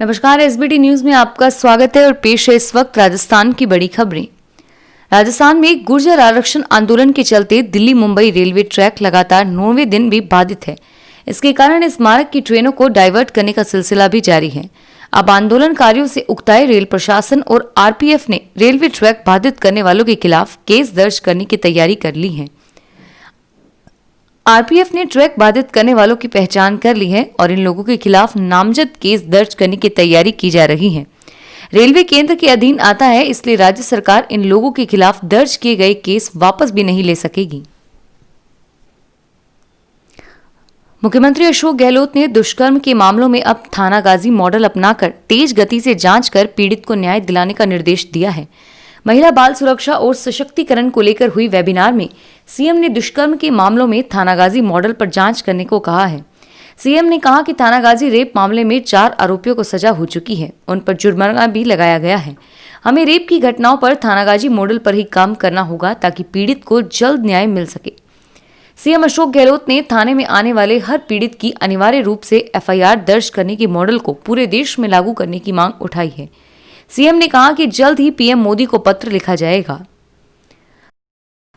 नमस्कार, SBT news में आपका स्वागत है और पेश है इस वक्त राजस्थान की बड़ी खबरें। राजस्थान में गुर्जर आरक्षण आंदोलन के चलते दिल्ली मुंबई रेलवे ट्रैक लगातार 9वें दिन भी बाधित है। इसके कारण इस मार्ग की ट्रेनों को डाइवर्ट करने का सिलसिला भी जारी है। अब आंदोलनकारियों से उकताए रेल प्रशासन और आरपीएफ ने रेलवे ट्रैक बाधित करने वालों के खिलाफ केस दर्ज करने की तैयारी कर ली है। आरपीएफ ने ट्रैक बाधित करने वालों की पहचान कर ली है और इन लोगों के खिलाफ नामजद केस दर्ज करने की तैयारी की जा रही है। रेलवे केंद्र के अधीन आता है, इसलिए राज्य सरकार इन लोगों के खिलाफ दर्ज किए गए केस वापस भी नहीं ले सकेगी। मुख्यमंत्री अशोक गहलोत ने दुष्कर्म के मामलों में अब थानागाजी मॉडल अपनाकर तेज गति से जांच कर पीड़ित को न्याय दिलाने का निर्देश दिया है। महिला बाल सुरक्षा और सशक्तिकरण को लेकर हुई वेबिनार में सीएम ने दुष्कर्म के मामलों में थानागाजी मॉडल पर जांच करने को कहा है। सीएम ने कहा कि थानागाजी रेप मामले में 4 आरोपियों को सजा हो चुकी है, उन पर जुर्माना भी लगाया गया है। हमें रेप की घटनाओं पर थानागाजी मॉडल पर ही काम करना होगा ताकि पीड़ित को जल्द न्याय मिल सके। सीएम अशोक गहलोत ने थाने में आने वाले हर पीड़ित की अनिवार्य रूप से एफआईआर दर्ज करने के मॉडल को पूरे देश में लागू करने की मांग उठाई है। सीएम ने कहा कि जल्द ही पीएम मोदी को पत्र लिखा जाएगा।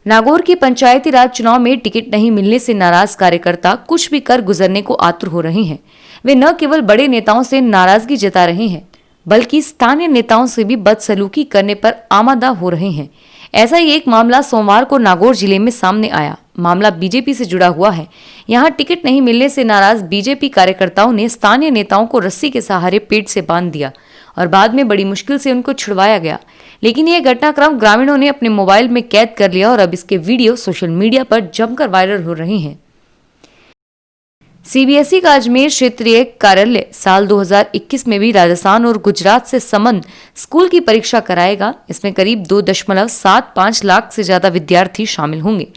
नागौर के पंचायती राज चुनाव में टिकट नहीं मिलने से नाराज कार्यकर्ता कुछ भी कर गुजरने को आतुर हो रहे हैं। वे न केवल बड़े नेताओं से नाराजगी जता रहे हैं, बल्कि स्थानीय नेताओं से भी बदसलूकी करने पर आमादा हो रहे हैं। ऐसा ही एक मामला सोमवार को नागौर जिले में सामने आया। मामला बीजेपी से जुड़ा हुआ है। यहां टिकट नहीं मिलने से नाराज बीजेपी कार्यकर्ताओं ने स्थानीय नेताओं को रस्सी के सहारे पेट से बांध दिया और बाद में बड़ी मुश्किल से उनको छुड़वाया गया। लेकिन यह घटनाक्रम ग्रामीणों ने अपने मोबाइल में कैद कर लिया और अब इसके वीडियो सोशल मीडिया पर जमकर वायरल हो रहे हैं। सीबीएसई का अजमेर क्षेत्रीय कार्यालय साल 2021 में भी राजस्थान और गुजरात से संबंध स्कूल की परीक्षा कराएगा। इसमें करीब 2.75 लाख से ज्यादा विद्यार्थी शामिल होंगे।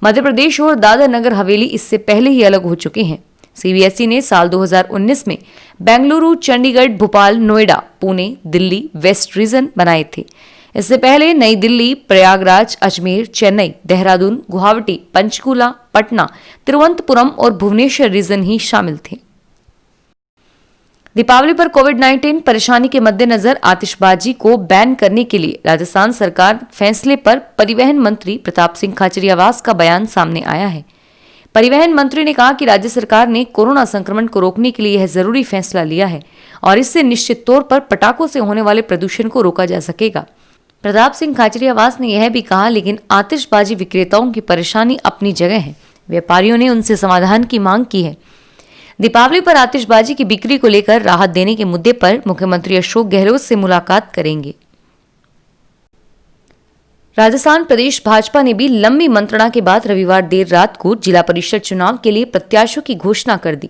मध्य प्रदेश और दादर नगर हवेली इससे पहले ही अलग हो चुके हैं। सीबीएसई ने साल 2019 में बेंगलुरु, चंडीगढ़, भोपाल, नोएडा, पुणे, दिल्ली, वेस्ट रीजन बनाए थे। इससे पहले नई दिल्ली, प्रयागराज, अजमेर, चेन्नई, देहरादून, गुवाहाटी, पंचकुला, पटना, तिरुवनंतपुरम और भुवनेश्वर रीजन ही शामिल थे। दीपावली पर कोविड-19 परेशानी के मद्देनजर आतिशबाजी को बैन करने के लिए राजस्थान सरकार फैसले पर परिवहन मंत्री प्रताप सिंह खाचरियावास का बयान सामने आया है। परिवहन मंत्री ने कहा कि राज्य सरकार ने कोरोना संक्रमण को रोकने के लिए यह जरूरी फैसला लिया है और इससे निश्चित तौर पर पटाखों से होने वाले प्रदूषण को रोका जा सकेगा। प्रताप सिंह खाचरियावास ने यह भी कहा, लेकिन आतिशबाजी विक्रेताओं की परेशानी अपनी जगह है। व्यापारियों ने उनसे समाधान की मांग की है। दीपावली पर आतिशबाजी की बिक्री को लेकर राहत देने के मुद्दे पर मुख्यमंत्री अशोक गहलोत से मुलाकात करेंगे। राजस्थान प्रदेश भाजपा ने भी लंबी मंत्रणा के बाद रविवार देर रात को जिला परिषद चुनाव के लिए प्रत्याशियों की घोषणा कर दी।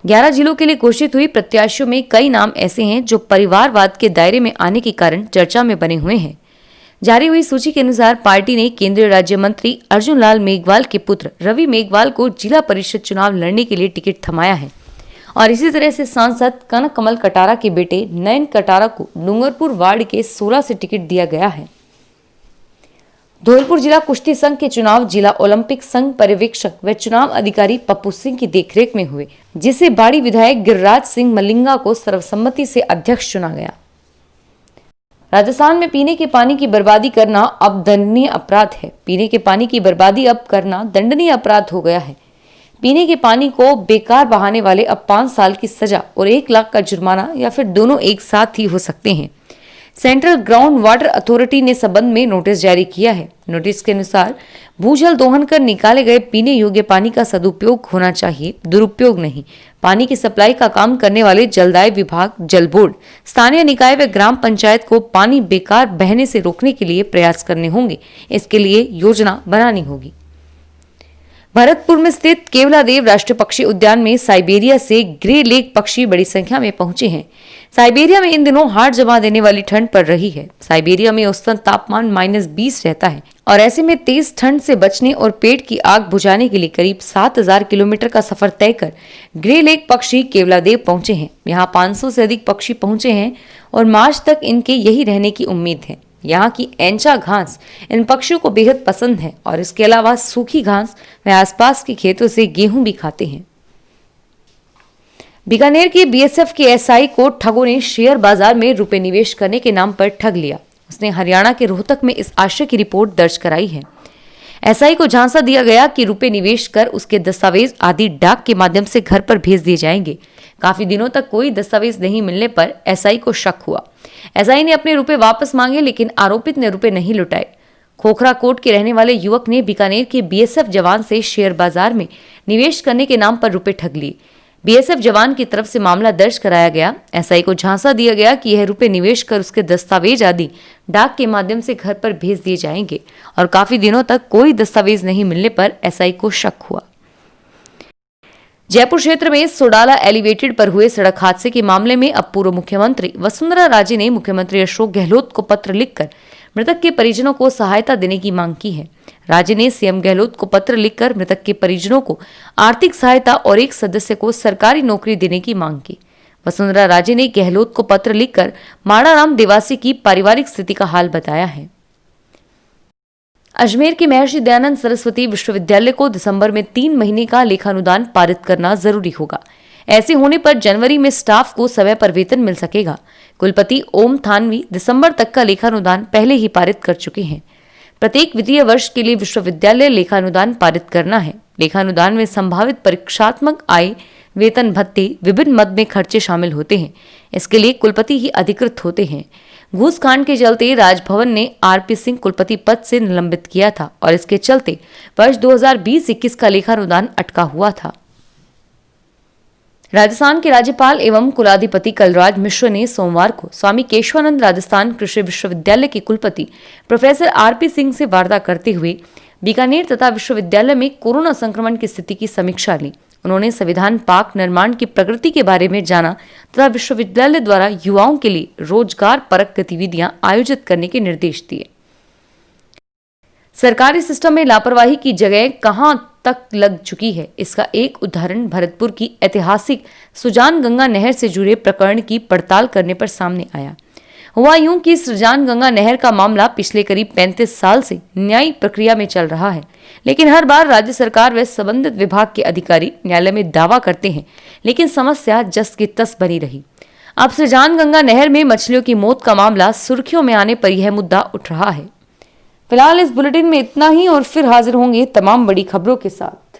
11 जिलों के लिए घोषित हुई प्रत्याशियों में कई नाम ऐसे हैं जो परिवारवाद के दायरे में आने के कारण चर्चा में बने हुए हैं। जारी हुई सूची के अनुसार पार्टी ने केंद्रीय राज्य मंत्री अर्जुन लाल मेघवाल के पुत्र रवि मेघवाल को जिला परिषद चुनाव लड़ने के लिए टिकट थमाया है और इसी तरह से सांसद कनक कमल कटारा के बेटे नयन कटारा को डूंगरपुर वार्ड के 16 से टिकट दिया गया है। धौलपुर जिला कुश्ती संघ के चुनाव जिला ओलंपिक संघ पर्यवेक्षक व चुनाव अधिकारी पप्पू सिंह की देखरेख में हुए, जिसे बाड़ी विधायक गिरिराज सिंह मलिंगा को सर्वसम्मति से अध्यक्ष चुना गया। राजस्थान में पीने के पानी की बर्बादी करना अब दंडनीय अपराध है। पीने के पानी की बर्बादी अब करना दंडनीय अपराध हो गया है। पीने के पानी को बेकार बहाने वाले अब 5 साल की सजा और 1 लाख का जुर्माना या फिर दोनों एक साथ ही हो सकते हैं। सेंट्रल ग्राउंड वाटर अथॉरिटी ने संबंध में नोटिस जारी किया है। नोटिस के अनुसार भूजल दोहन कर निकाले गए पीने योग्य पानी का सदुपयोग होना चाहिए, दुरुपयोग नहीं। पानी की सप्लाई का काम करने वाले जलदाय विभाग, जल बोर्ड, स्थानीय निकाय व ग्राम पंचायत को पानी बेकार बहने से रोकने के लिए प्रयास करने होंगे। इसके लिए योजना बनानी होगी। भरतपुर में स्थित केवलादेव राष्ट्रीय पक्षी उद्यान में साइबेरिया से ग्रे लेग पक्षी बड़ी संख्या में पहुंचे हैं। साइबेरिया में इन दिनों हाड़ जमा देने वाली ठंड पड़ रही है। साइबेरिया में औसतन तापमान -20 रहता है और ऐसे में तेज ठंड से बचने और पेट की आग बुझाने के लिए करीब 7000 किलोमीटर का सफर तय कर ग्रे लेग पक्षी केवलादेव पहुंचे हैं। यहाँ 500 से अधिक पक्षी पहुंचे हैं और मार्च तक इनके यही रहने की उम्मीद है। यहाँ की एंचा घास इन पक्षियों को बेहद पसंद है और इसके अलावा सूखी घास व आसपास के खेतों से गेहूं भी खाते हैं। बीकानेर के बीएसएफ के एसआई को ठगों ने शेयर बाजार में रुपए निवेश करने के नाम पर ठग लिया। उसने हरियाणा के रोहतक में इस आशय की रिपोर्ट दर्ज कराई है। एसआई को झांसा दिया गया कि रुपए निवेश कर उसके दस्तावेज आदि डाक के माध्यम से घर पर भेज दिए जाएंगे। काफी दिनों तक कोई दस्तावेज नहीं मिलने पर एसआई को शक हुआ। एसआई ने अपने रुपए वापस मांगे, लेकिन आरोपित ने रुपए नहीं लौटाए। खोखरा कोट के रहने वाले युवक ने बीकानेर के बीएसएफ जवान से शेयर बाजार में निवेश करने के नाम पर रुपए ठग लिए। बीएसएफ जवान की तरफ से मामला दर्ज कराया गया। एसआई को झांसा दिया गया कि यह रुपए निवेश कर उसके दस्तावेज आदि डाक के माध्यम से घर पर भेज दिए जाएंगे, और काफी दिनों तक कोई दस्तावेज नहीं मिलने पर एसआई को शक हुआ। जयपुर क्षेत्र में सोडाला एलिवेटेड पर हुए सड़क हादसे के मामले में अब पूर्व मुख्यमंत्री वसुंधरा राजे ने मुख्यमंत्री अशोक गहलोत को पत्र लिखकर मृतक के परिजनों को सहायता देने की मांग की है। राज्य ने सीएम गहलोत को पत्र लिखकर मृतक के परिजनों को आर्थिक सहायता और एक सदस्य को सरकारी नौकरी देने की मांग की। वसुंधरा राजे ने गहलोत को पत्र लिखकर माड़ाराम देवासी की पारिवारिक स्थिति का हाल बताया है। अजमेर के महर्षि दयानंद सरस्वती विश्वविद्यालय को दिसंबर में 3 महीने का लेखानुदान पारित करना जरूरी होगा। ऐसे होने पर जनवरी में स्टाफ को समय पर वेतन मिल सकेगा। कुलपति ओम थानवी दिसंबर तक का लेखानुदान पहले ही पारित कर चुके हैं। प्रत्येक वित्तीय वर्ष के लिए विश्वविद्यालय लेखानुदान पारित करना है। लेखानुदान में संभावित परीक्षात्मक आय, वेतन भत्ते, विभिन्न मद में खर्चे शामिल होते हैं। इसके लिए कुलपति ही अधिकृत होते हैं। घूसकांड के चलते राजभवन ने आरपी सिंह कुलपति पद से निलंबित किया था, और इसके चलते वर्ष 2020-21 का लेखानुदान अटका हुआ था। राजस्थान के राज्यपाल एवं कुलाधिपति कलराज मिश्र ने सोमवार को स्वामी केशवानंद राजस्थान कृषि विश्वविद्यालय के कुलपति प्रोफेसर आरपी सिंह से वार्ता करते हुए बीकानेर तथा विश्वविद्यालय में कोरोना संक्रमण की स्थिति की समीक्षा ली। उन्होंने संविधान पार्क निर्माण की प्रगति के बारे में जाना तथा विश्वविद्यालय द्वारा युवाओं के लिए रोजगार परक गतिविधियां आयोजित करने के निर्देश दिए। सरकारी सिस्टम में लापरवाही की जगह कहां तक लग चुकी है, इसका एक उदाहरण भरतपुर की ऐतिहासिक सुजान गंगा नहर से जुड़े प्रकरण की पड़ताल करने पर सामने आया। हुआ यूं कि सुजान गंगा नहर का मामला पिछले करीब 35 साल से न्यायिक प्रक्रिया में चल रहा है, लेकिन हर बार राज्य सरकार व संबंधित विभाग के अधिकारी न्यायालय में दावा करते हैं, लेकिन समस्या जस की तस बनी रही। अब सुजान गंगा नहर में मछलियों की मौत का मामला सुर्खियों में आने पर यह मुद्दा उठ रहा है। फिलहाल इस बुलेटिन में इतना ही, और फिर हाजिर होंगे तमाम बड़ी खबरों के साथ।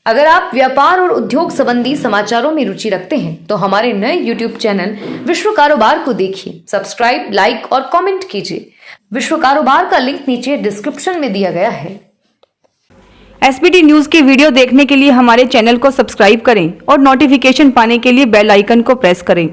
अगर आप व्यापार और उद्योग संबंधी समाचारों में रुचि रखते हैं तो हमारे नए YouTube चैनल विश्व कारोबार को देखिए, सब्सक्राइब, लाइक और कमेंट कीजिए। विश्व कारोबार का लिंक नीचे डिस्क्रिप्शन में दिया गया है। SBT न्यूज के वीडियो देखने के लिए हमारे चैनल को सब्सक्राइब करें और नोटिफिकेशन पाने के लिए बेल आइकन को प्रेस करें।